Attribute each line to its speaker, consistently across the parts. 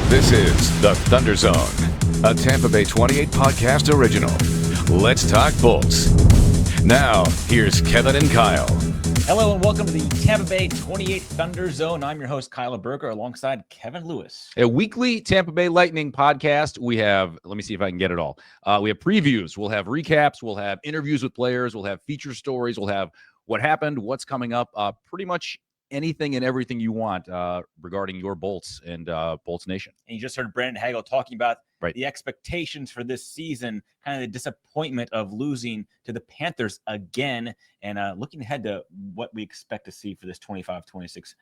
Speaker 1: This is the Thunder Zone, a Tampa Bay 28 podcast original. Let's talk Bolts. Now, here's Kevin and Kyle.
Speaker 2: Hello and welcome to the Tampa Bay 28 Thunder Zone. I'm your host, Kyle Berger, alongside Kevin Lewis.
Speaker 3: A weekly Tampa Bay Lightning podcast. We have, let me see if I can get it all. We have previews. We'll have recaps. We'll have interviews with players. We'll have feature stories. We'll have what happened, what's coming up, pretty much anything and everything you want regarding your Bolts and Bolts Nation.
Speaker 2: And you just heard Brandon Hagel talking about
Speaker 3: Right.
Speaker 2: the expectations for this season, kind of the disappointment of losing to the Panthers again, and looking ahead to what we expect to see for this 25-26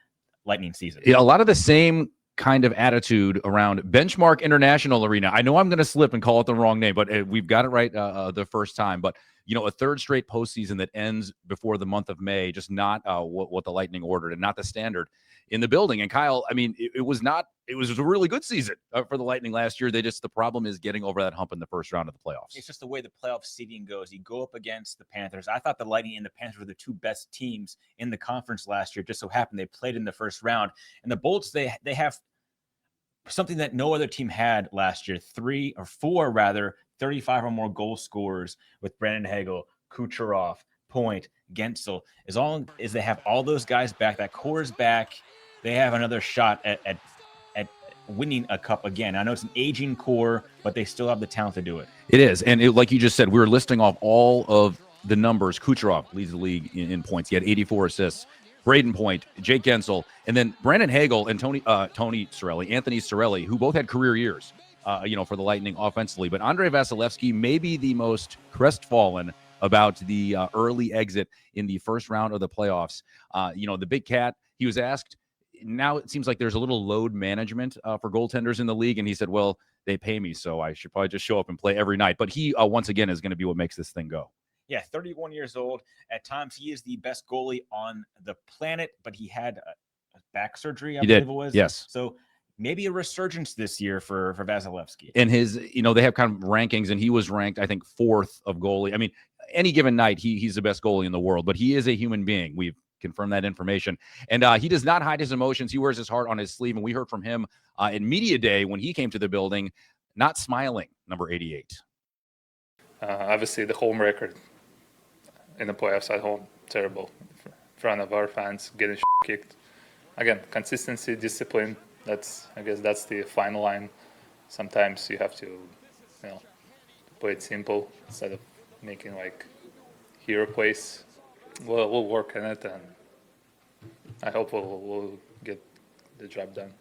Speaker 2: Lightning season.
Speaker 3: Yeah, a lot of the same kind of attitude around Benchmark International Arena. I know I'm going to slip and call it the wrong name, but we've got it right the first time. But, you know, a third straight postseason that ends before the month of May, just not what the Lightning ordered and not the standard in the building. And Kyle, I mean, it was a really good season for the Lightning last year. The problem is getting over that hump in the first round of the playoffs.
Speaker 2: It's just the way the playoff seeding goes. You go up against the Panthers. I thought the Lightning and the Panthers were the two best teams in the conference last year. Just so happened they played in the first round. And the Bolts, they have something that no other team had last year. 35 or more goal scorers with Brandon Hagel, Kucherov, Point, Gensel. As long as they have all those guys back, that core is back, they have another shot at winning a cup again. I know it's an aging core, but they still have the talent to do it.
Speaker 3: It is. And like you just said, we were listing off all of the numbers. Kucherov leads the league in points. He had 84 assists. Braden Point, Jake Gensel, and then Brandon Hagel and Anthony Cirelli, who both had career years, for the Lightning offensively. But Andrei Vasilevsky may be the most crestfallen about the early exit in the first round of the playoffs. The big cat, he was asked, now it seems like there's a little load management for goaltenders in the league. And he said, well, they pay me, so I should probably just show up and play every night. But he, once again, is going to be what makes this thing go.
Speaker 2: Yeah, 31 years old. At times, he is the best goalie on the planet, but he had a back surgery, I believe it was.
Speaker 3: Yes.
Speaker 2: So maybe a resurgence this year for Vasilevsky.
Speaker 3: And his, they have kind of rankings, and he was ranked, I think, 4th of goalie. I mean, any given night, he's the best goalie in the world, but he is a human being. We've confirmed that information. And he does not hide his emotions. He wears his heart on his sleeve, and we heard from him in media day when he came to the building, not smiling, number 88.
Speaker 4: Obviously, the home record in the playoffs at home, terrible. In front of our fans, getting kicked. Again, consistency, discipline, I guess that's the final line. Sometimes you have to, play it simple instead of making like hero plays. We'll work on it, and I hope we'll get the job done.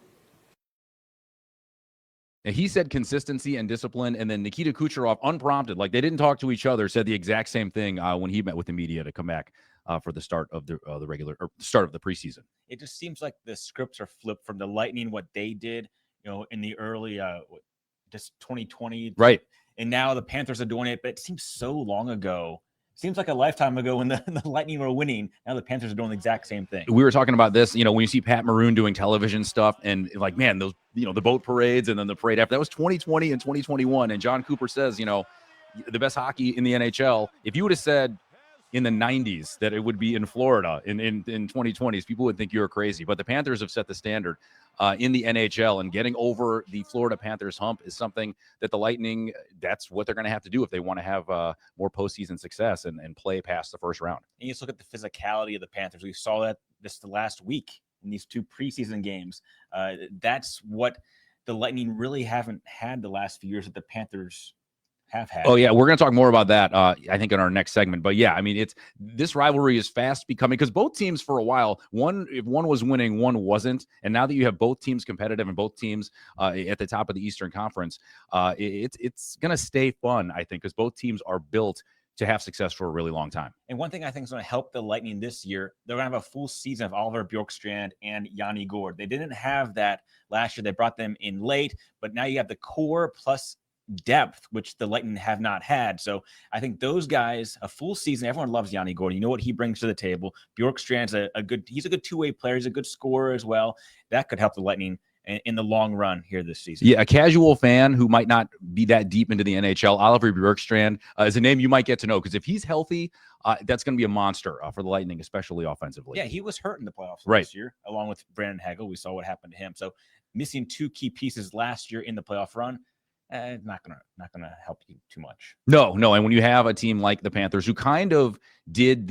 Speaker 3: And he said consistency and discipline, and then Nikita Kucherov, unprompted, like they didn't talk to each other, said the exact same thing when he met with the media to come back for the start of the start of the preseason.
Speaker 2: It just seems like the scripts are flipped from the Lightning, what they did, in the early, just 2020,
Speaker 3: right? And
Speaker 2: now the Panthers are doing it, but it seems so long ago. Seems like a lifetime ago when the Lightning were winning. Now the Panthers are doing the exact same thing.
Speaker 3: We were talking about this, when you see Pat Maroon doing television stuff and like, man, those, the boat parades and then the parade after, that was 2020 and 2021. And John Cooper says, the best hockey in the NHL, if you would have said in the 90s that it would be in Florida in 2020s, people would think you were crazy. But the Panthers have set the standard in the NHL, and getting over the Florida Panthers hump is something that the Lightning, that's what they're going to have to do if they want to have more postseason success and play past the first round.
Speaker 2: And you just look at the physicality of the Panthers. We saw that the last week in these two preseason games. That's what the Lightning really haven't had the last few years that the Panthers have had.
Speaker 3: Oh yeah, we're going to talk more about that I think in our next segment. But yeah, I mean, this rivalry is fast becoming, because both teams for a while, if one was winning, one wasn't, and now that you have both teams competitive and both teams at the top of the Eastern Conference, it's going to stay fun, I think, because both teams are built to have success for a really long time.
Speaker 2: And one thing I think is going to help the Lightning this year, they're going to have a full season of Oliver Bjorkstrand and Yanni Gourde. They didn't have that last year. They brought them in late, but now you have the core plus depth, which the Lightning have not had. So I think those guys, a full season, everyone loves Yanni Gourde. You know what he brings to the table. Bjorkstrand's he's a good two-way player. He's a good scorer as well. That could help the Lightning in the long run here this season.
Speaker 3: Yeah, a casual fan who might not be that deep into the NHL, Oliver Bjorkstrand is a name you might get to know, because if he's healthy, that's going to be a monster for the Lightning, especially offensively.
Speaker 2: Yeah, he was hurt in the playoffs
Speaker 3: right
Speaker 2: this year, along with Brandon Hagel. We saw what happened to him. So missing 2 key pieces last year in the playoff run, not gonna help you too much.
Speaker 3: No. And when you have a team like the Panthers, who kind of did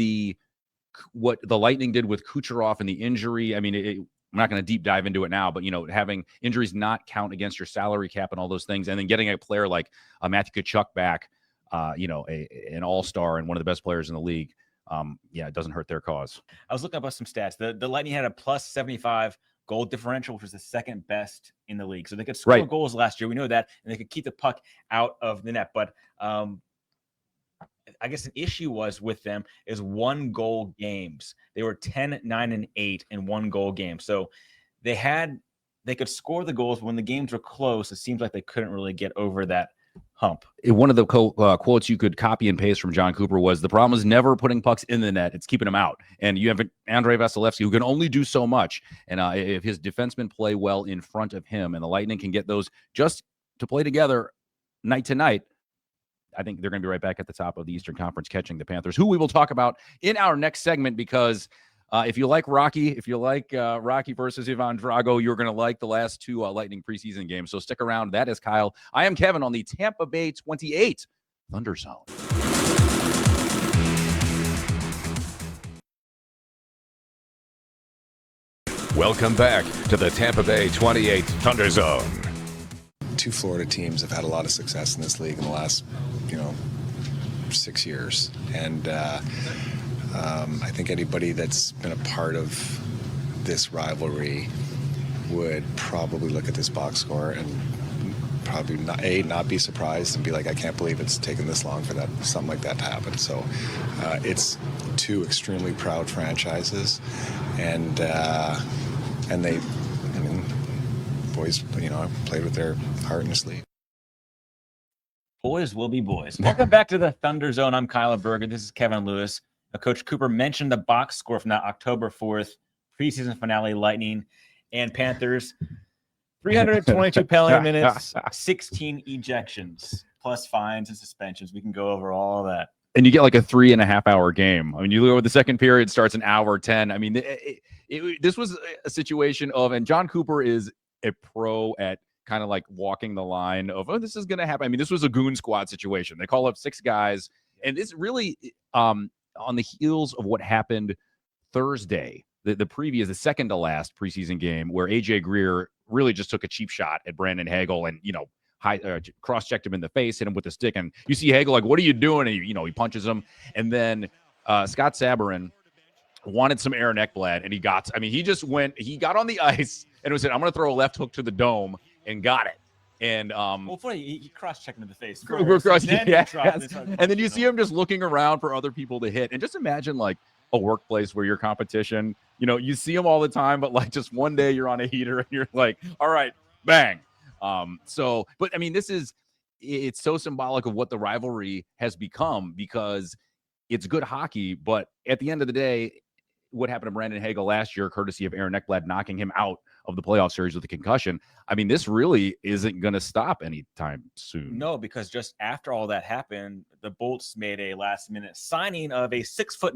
Speaker 3: what the Lightning did with Kucherov and the injury, I mean, I'm not going to deep dive into it now, but, having injuries not count against your salary cap and all those things, and then getting a player like Matthew Tkachuk back, an all-star and one of the best players in the league, it doesn't hurt their cause.
Speaker 2: I was looking up some stats. The Lightning had a plus 75 goal differential, which was the second best in the league. So they could score goals last year. We know that, and they could keep the puck out of the net. But I guess an issue was with them is 1-goal games. They were 10, 9, and 8 in 1-goal games. So they could score the goals. When the games were close, it seems like they couldn't really get over that hump.
Speaker 3: One of the quotes you could copy and paste from John Cooper was, the problem is never putting pucks in the net. It's keeping them out. And you have Andrei Vasilevsky, who can only do so much. And if his defensemen play well in front of him and the Lightning can get those just to play together night to night, I think they're going to be right back at the top of the Eastern Conference, catching the Panthers, who we will talk about in our next segment, because if you like Rocky versus Ivan Drago, you're going to like the last 2 Lightning preseason games. So stick around. That is Kyle. I am Kevin on the Tampa Bay 28 Thunder Zone.
Speaker 1: Welcome back to the Tampa Bay 28 Thunder Zone.
Speaker 5: 2 Florida teams have had a lot of success in this league in the last, 6 years. And I think anybody that's been a part of this rivalry would probably look at this box score and probably not be surprised and be like, I can't believe it's taken this long for something like that to happen. So it's 2 extremely proud franchises, and they, boys, played with their heart and sleeve.
Speaker 2: Boys will be boys. Welcome back to the Thunder Zone. I'm Kyle Berger. This is Kevin Lewis. Coach Cooper mentioned the box score from that October 4th preseason finale, Lightning and Panthers. 322 penalty minutes, 16 ejections, plus fines and suspensions. We can go over all of that.
Speaker 3: And you get like a 3.5-hour game. I mean, you look at the second period starts an hour 10. I mean, this was a situation of, and John Cooper is a pro at kind of like walking the line of, this is going to happen. I mean, this was a goon squad situation. They call up 6 guys, and it's really on the heels of what happened Thursday, the second to last preseason game, where AJ Greer really just took a cheap shot at Brandon Hagel and, cross-checked him in the face, hit him with a stick. And you see Hagel like, what are you doing? And he punches him. And then Scott Sabourin wanted some Aaron Ekblad, and he got on the ice and said, I'm going to throw a left hook to the dome, and got it. And
Speaker 2: he cross-checked him in the face.
Speaker 3: And then you see him just looking around for other people to hit. And just imagine like a workplace where your competition, you see them all the time, but like just one day you're on a heater and you're like, all right, bang. But I mean, it's so symbolic of what the rivalry has become, because it's good hockey, but at the end of the day, what happened to Brandon Hagel last year, courtesy of Aaron Ekblad knocking him out of the playoff series with a concussion. I mean, this really isn't going to stop anytime soon.
Speaker 2: No, because just after all that happened, the Bolts made a last-minute signing of a 6'9",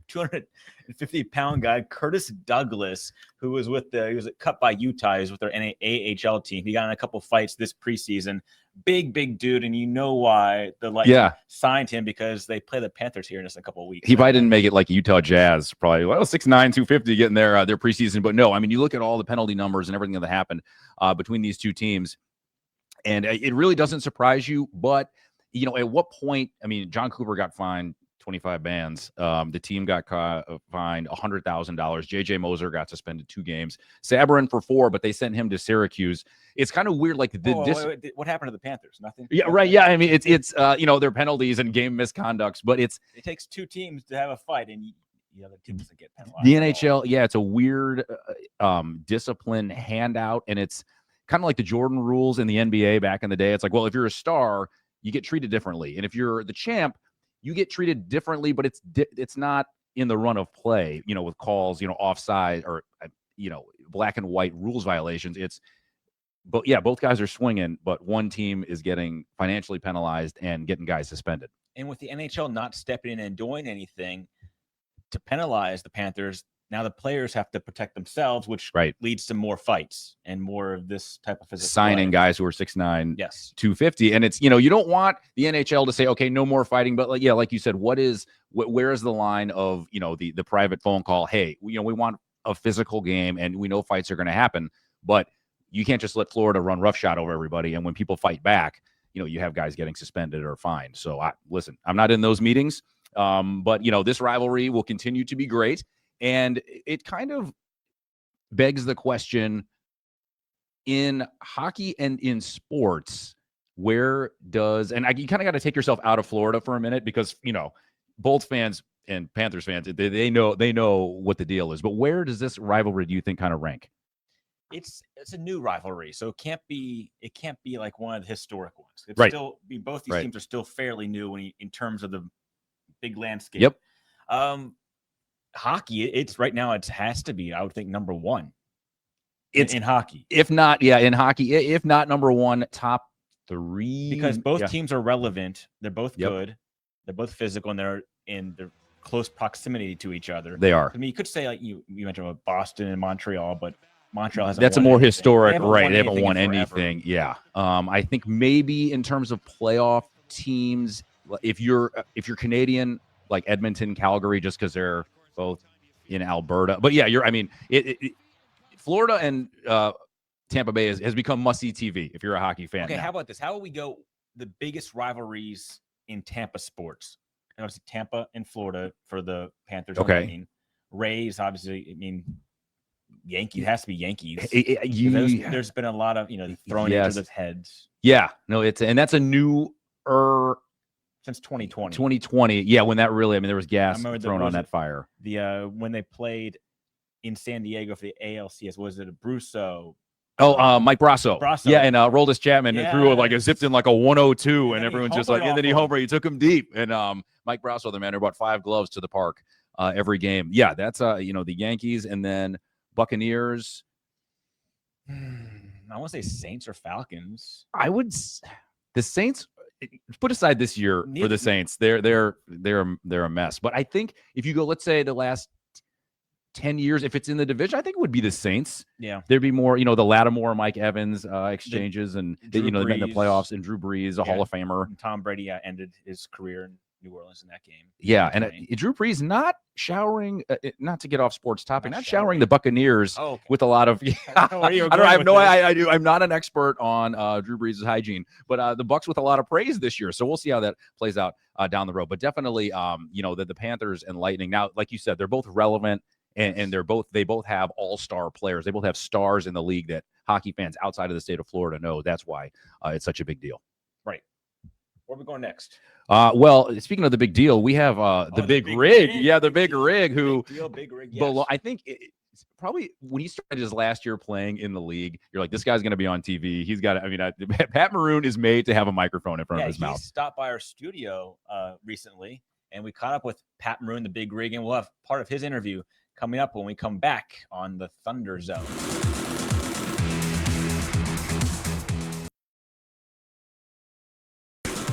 Speaker 2: 250-pound guy, Curtis Douglas, who was he was cut by Utah. He was with their AHL team. He got in a couple fights this preseason. Big dude, and you know why the Lightning signed him, because they play the Panthers here in just a couple of weeks.
Speaker 3: He probably didn't make it like Utah Jazz, probably 6'9", 250 getting their preseason. But no, I mean, you look at all the penalty numbers and everything that happened between these 2 teams, and it really doesn't surprise you. But at what point? I mean, John Cooper got fined 25 bans. The team got fined $100,000. JJ Moser got suspended 2 games. Sabourin for 4, but they sent him to Syracuse. It's kind of weird. Like
Speaker 2: wait. What happened to the Panthers? Nothing.
Speaker 3: Yeah, right. Yeah, I mean, it's their penalties and game misconducts, but it
Speaker 2: takes 2 teams to have a fight, and the other team doesn't get penalized.
Speaker 3: The NHL, it's a weird discipline handout, and it's kind of like the Jordan rules in the NBA back in the day. It's like, well, if you're a star, you get treated differently, and if you're the champ, you get treated differently, but it's not in the run of play, with calls, offside or, black and white rules violations. Both guys are swinging, but one team is getting financially penalized and getting guys suspended.
Speaker 2: And with the NHL not stepping in and doing anything to penalize the Panthers, Now the players have to protect themselves, which leads to more fights and more of this type of physical
Speaker 3: signing
Speaker 2: play.
Speaker 3: guys who are 6'9",
Speaker 2: yes,
Speaker 3: 250. And it's, you don't want the NHL to say, okay, no more fighting. But like you said, where is the line of, the private phone call? Hey, we want a physical game and we know fights are going to happen, but you can't just let Florida run roughshod over everybody. And when people fight back, you have guys getting suspended or fined. So listen, I'm not in those meetings. But this rivalry will continue to be great. And it kind of begs the question, in hockey and in sports, where does, and you kind of got to take yourself out of Florida for a minute, because, Bolts fans and Panthers fans, they know what the deal is. But where does this rivalry, do you think, kind of rank?
Speaker 2: It's a new rivalry, so it can't be like one of the historic ones. It's still, both these teams are still fairly new in terms of the big landscape.
Speaker 3: Yep.
Speaker 2: Hockey, it's right now, it has to be, I would think, number one. It's in hockey.
Speaker 3: If not, in hockey, if not number one, top three.
Speaker 2: Because both teams are relevant. They're both good. They're both physical, and they're in their close proximity to each other.
Speaker 3: They are.
Speaker 2: I mean, you could say, like you mentioned about Boston and Montreal, but Montreal hasn't.
Speaker 3: That's a more historic, right? They haven't won anything.
Speaker 2: Forever.
Speaker 3: Yeah. I think maybe in terms of playoff teams, if you're Canadian, like Edmonton, Calgary, just because they're both in Alberta. But yeah, Florida and Tampa Bay has become must-see TV if you're a hockey fan.
Speaker 2: Okay,
Speaker 3: now.
Speaker 2: how about this? How will we go the biggest rivalries in Tampa sports? And obviously Tampa and Florida for the Panthers.
Speaker 3: Okay.
Speaker 2: Lightning. Rays, obviously, I mean, Yankees, it has to be Yankees. There's been a lot of, throwing into the heads.
Speaker 3: Yeah, no, and that's a new
Speaker 2: since 2020.
Speaker 3: 2020. Yeah, when that really, there was gas thrown on that fire.
Speaker 2: When they played in San Diego for the ALCS, was it a Brusso?
Speaker 3: Mike Brasso. Yeah, and Roldis Chapman threw zipped in like a 102, and everyone's just like, and then he homered. He took him deep, and Mike Brasso, the man who brought 5 gloves to the park every game. Yeah, that's the Yankees, and then Buccaneers.
Speaker 2: I want to say Saints or Falcons.
Speaker 3: The Saints. Put aside this year for the Saints, they're a mess. But I think if you go, let's say the last 10 years, if it's in the division, I think it would be the Saints.
Speaker 2: Yeah,
Speaker 3: there'd be more, the Lattimore, Mike Evans exchanges, and they met in the playoffs, and Drew Brees, a Hall of Famer.
Speaker 2: And Tom Brady ended his career in New Orleans in that game.
Speaker 3: Yeah, and Drew Brees not showering, not to get off sports topic, not showering the Buccaneers with a lot of. I'm not an expert on Drew Brees' hygiene, but the Bucs with a lot of praise this year. So we'll see how that plays out down the road. But definitely, the Panthers and Lightning. Now, like you said, they're both relevant, and they both have all-star players. They both have stars in the league that hockey fans outside of the state of Florida know. That's why it's such a big deal.
Speaker 2: Right. Where are we going next?
Speaker 3: Well, speaking of the big deal, we have the big rig. Yeah, the big rig who
Speaker 2: big rig, yes.
Speaker 3: I think it's probably when he started his last year playing in the league, you're like, this guy's going to be on TV. He's got Pat Maroon is made to have a microphone in front of his mouth.
Speaker 2: He stopped by our studio recently, and we caught up with Pat Maroon, the big rig, and we'll have part of his interview coming up when we come back on the Thunder Zone.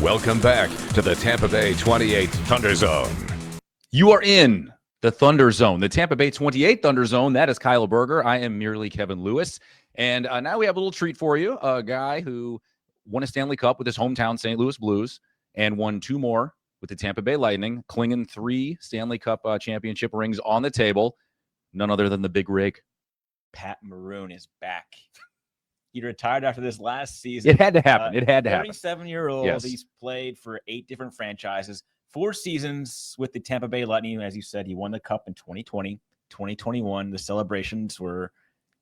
Speaker 1: Welcome back to the Tampa Bay 28 Thunder Zone.
Speaker 3: You are in the Thunder Zone, the Tampa Bay 28 Thunder Zone. That is Kyle Berger. I am merely Kevin Lewis. And now we have a little treat for you. A guy who won a Stanley Cup with his hometown St. Louis Blues and won 2 more with the Tampa Bay Lightning, clinging 3 Stanley Cup championship rings on the table. None other than the big rig.
Speaker 2: Pat Maroon is back. He retired after this last season.
Speaker 3: It had to happen. It had to happen.
Speaker 2: 37-year-old.
Speaker 3: Yes.
Speaker 2: He's played for 8 different franchises, 4 seasons with the Tampa Bay Lightning. As you said, he won the Cup in 2020, 2021. The celebrations were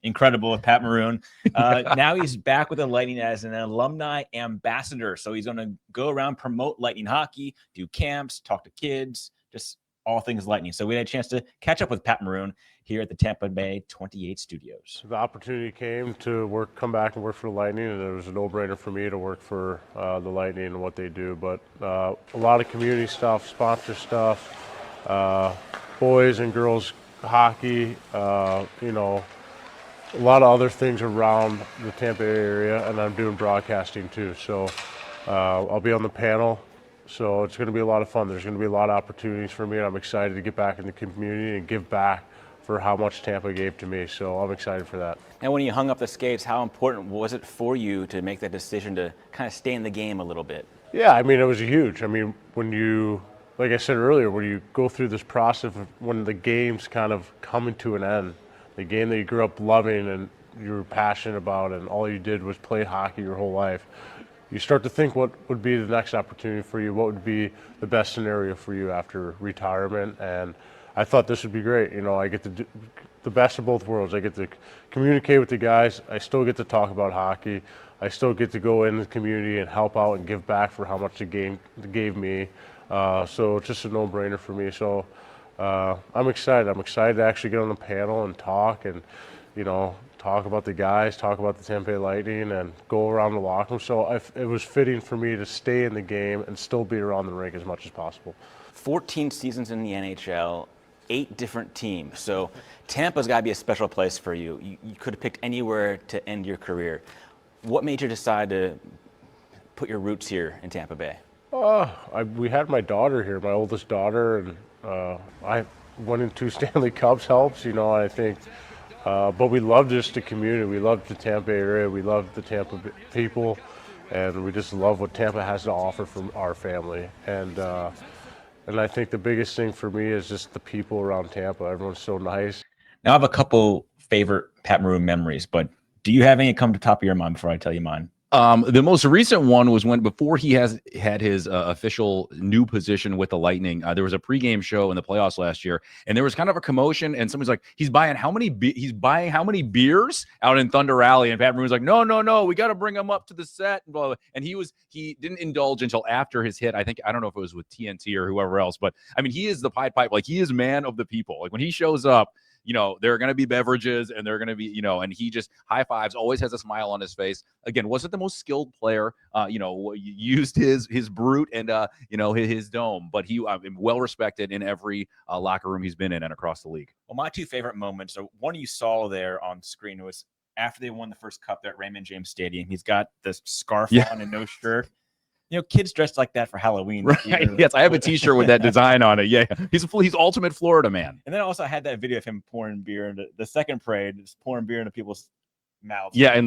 Speaker 2: incredible with Pat Maroon. Now he's back with the Lightning as an alumni ambassador. So he's going to go around, promote Lightning hockey, do camps, talk to kids, just all things Lightning. So we had a chance to catch up with Pat Maroon here at the Tampa Bay 28 studios.
Speaker 6: The opportunity came to come back and work for the Lightning, and it was a no-brainer for me to work for the Lightning and what they do. But a lot of community stuff, sponsor stuff, boys and girls hockey, a lot of other things around the Tampa area, and I'm doing broadcasting too. So I'll be on the panel. So it's going to be a lot of fun. There's going to be a lot of opportunities for me, and I'm excited to get back in the community and give back for how much Tampa gave to me. So I'm excited for that.
Speaker 2: And when you hung up the skates, how important was it for you to make that decision to kind of stay in the game a little bit?
Speaker 6: Yeah, I mean, it was huge. I mean, when you, like I said earlier, when you go through this process of when the game's kind of coming to an end, the game that you grew up loving and you were passionate about and all you did was play hockey your whole life, you start to think what would be the next opportunity for you, what would be the best scenario for you after retirement. And I thought this would be great. You know, I get to do the best of both worlds. I get to communicate with the guys. I still get to talk about hockey. I still get to go in the community and help out and give back for how much the game gave me. So it's just a no-brainer for me. So I'm excited. I'm excited to actually get on the panel and talk and, you know, talk about the guys, talk about the Tampa Bay Lightning, and go around the locker room. So it was fitting for me to stay in the game and still be around the rink as much as possible.
Speaker 2: 14 seasons in the NHL, 8 different teams. So Tampa's got to be a special place for you. You could have picked anywhere to end your career. What made you decide to put your roots here in Tampa Bay?
Speaker 6: We had my daughter here, my oldest daughter, and I went in 2 Stanley Cups helps, you know, I think. But we love just the community. We love the Tampa area. We love the Tampa people. And we just love what Tampa has to offer from our family. And I think the biggest thing for me is just the people around Tampa. Everyone's so nice.
Speaker 2: Now I have a couple favorite Pat Maroon memories, but do you have any come to the top of your mind before I tell you mine?
Speaker 3: The most recent one was when before he had his official new position with the Lightning. There was a pregame show in the playoffs last year, and there was kind of a commotion. And someone's like, "He's buying how many beers out in Thunder Alley?" And Pat Maroon's like, "No, we got to bring him up to the set." And blah, blah. And he didn't indulge until after his hit. I don't know if it was with TNT or whoever else, but I mean, he is the Pied Piper. Like, he is man of the people. Like, when he shows up, you know, there are going to be beverages and they're going to be, you know, and he just high fives, always has a smile on his face. Again, wasn't the most skilled player, you know, used his brute and, you know, his dome, but he well respected in every locker room he's been in and across the league.
Speaker 2: Well, my 2 favorite moments, so one you saw there on screen was after they won the first cup there at Raymond James Stadium. He's got this scarf on and no shirt. You know, kids dressed like that for Halloween.
Speaker 3: Right. Yes, I have a T-shirt with that design on it. Yeah, he's ultimate Florida man.
Speaker 2: And then also I had that video of him pouring beer into the second parade, just pouring beer into people's mouths.
Speaker 3: Yeah,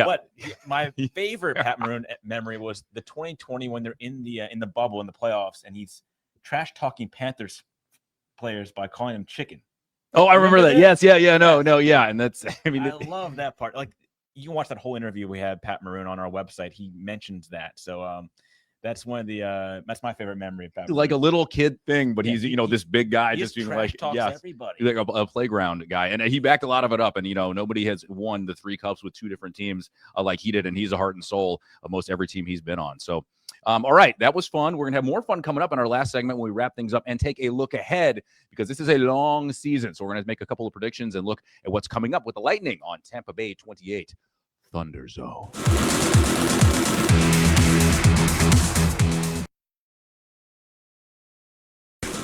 Speaker 2: But my favorite Pat Maroon memory was the 2020 when they're in the bubble in the playoffs, and he's trash talking Panthers players by calling them chicken.
Speaker 3: Oh, I remember that. Yes, yeah, no, yeah, and that's. I mean,
Speaker 2: I love that part. Like, you can watch that whole interview we had Pat Maroon on our website. He mentions that. So that's one of the that's my favorite memory of Pat Maroon.
Speaker 3: Like a little kid thing, but he's you know, this big guy just being like,
Speaker 2: everybody.
Speaker 3: He's like a playground guy, and he backed a lot of it up. And you know, nobody has won the 3 cups with 2 different teams like he did, and he's a heart and soul of most every team he's been on. So all right, that was fun. We're gonna have more fun coming up in our last segment when we wrap things up and take a look ahead, because this is a long season. So we're gonna make a couple of predictions and look at what's coming up with the Lightning on Tampa Bay 28 Thunder Zone.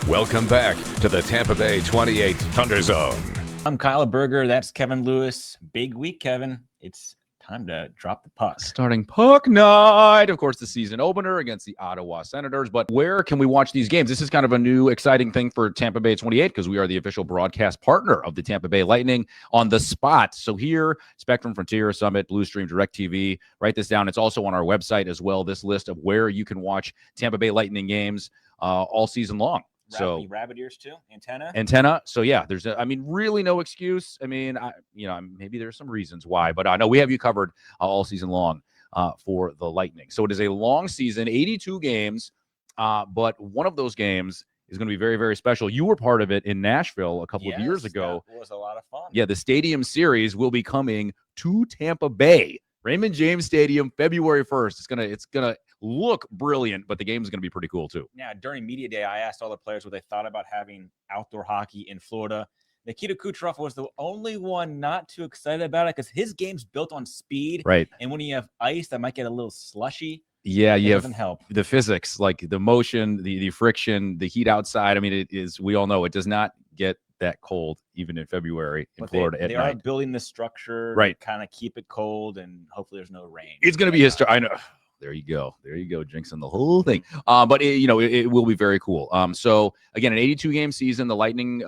Speaker 1: Welcome back to the Tampa Bay 28 Thunder Zone.
Speaker 2: I'm Kyle Berger. That's Kevin Lewis. Big week, Kevin. It's time to drop the puck.
Speaker 3: Starting puck night. Of course, the season opener against the Ottawa Senators. But where can we watch these games? This is kind of a new, exciting thing for Tampa Bay 28 because we are the official broadcast partner of the Tampa Bay Lightning on the spot. So here, Spectrum, Frontier, Summit, Blue Stream, DirecTV. Write this down. It's also on our website as well, this list of where you can watch Tampa Bay Lightning games all season long. So
Speaker 2: rabbit ears too,
Speaker 3: antenna. So yeah, there's really no excuse. I mean, maybe there's some reasons why, but I know we have you covered all season long for the Lightning. So it is a long season, 82 games, but one of those games is going to be very, very special. You were part of it in Nashville a couple of years ago.
Speaker 2: That was a lot of fun.
Speaker 3: Yeah, the Stadium Series will be coming to Tampa Bay, Raymond James Stadium, February 1st. It's gonna look brilliant, but the game is going to be pretty cool too.
Speaker 2: Yeah, during media day, I asked all the players what they thought about having outdoor hockey in Florida. Nikita Kucherov was the only one not too excited about it because his game's built on speed.
Speaker 3: Right.
Speaker 2: And when you have ice, that might get a little slushy.
Speaker 3: Yeah,
Speaker 2: it doesn't help.
Speaker 3: The physics, like the motion, the friction, the heat outside. I mean, we all know it does not get that cold even in February in Florida at night. They are
Speaker 2: building the structure
Speaker 3: right
Speaker 2: to kind of keep it cold, and hopefully there's no rain.
Speaker 3: It's going to be history. I know. There you go, jinxing the whole thing. But it will be very cool. So again, an 82 game season. The Lightning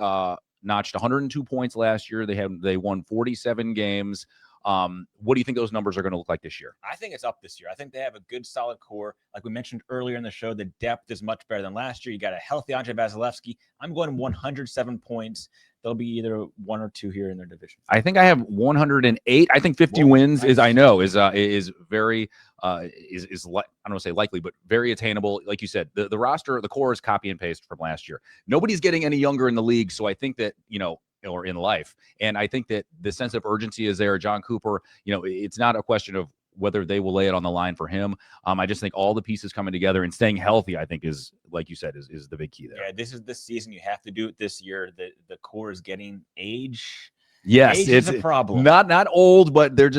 Speaker 3: notched 102 points last year. They won 47 games. What do you think those numbers are going to look like this year?
Speaker 2: I think it's up this year. I think they have a good, solid core. Like we mentioned earlier in the show, the depth is much better than last year. You got a healthy Andre Vasilevsky. I'm going 107 points. They'll be either 1 or 2 here in their division.
Speaker 3: I think I have 108. I think 50 wins
Speaker 2: nice.
Speaker 3: is very I don't want to say likely, but very attainable. Like you said, the roster, the core is copy and paste from last year. Nobody's getting any younger in the league, so I think that or in life, and I think that the sense of urgency is there. John Cooper, it's not a question of whether they will lay it on the line for him. I just think all the pieces coming together and staying healthy, I think is, like you said, is the big key there.
Speaker 2: Yeah, this is the season. You have to do it this year. The core is getting age.
Speaker 3: Yes,
Speaker 2: age
Speaker 3: it's
Speaker 2: is a problem.
Speaker 3: Not old, but they're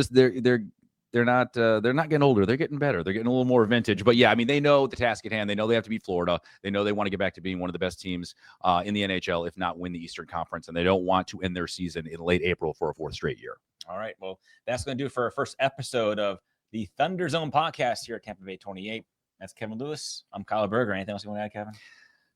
Speaker 3: not getting older. They're getting better. They're getting a little more vintage. But yeah, I mean, they know the task at hand. They know they have to beat Florida. They know they want to get back to being one of the best teams in the NHL, if not win the Eastern Conference. And they don't want to end their season in late April for a 4th straight year.
Speaker 2: All right. Well, that's going to do it for our first episode of the Thunder Zone podcast here at Tampa Bay 28. That's Kevin Lewis. I'm Kyle Berger. Anything else you want to add, Kevin?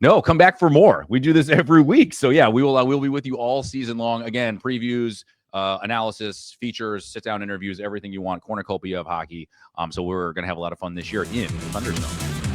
Speaker 3: No, come back for more. We do this every week. So yeah, we'll be with you all season long. Again, previews, analysis, features, sit-down interviews, everything you want, cornucopia of hockey. So we're going to have a lot of fun this year in Thunder Zone.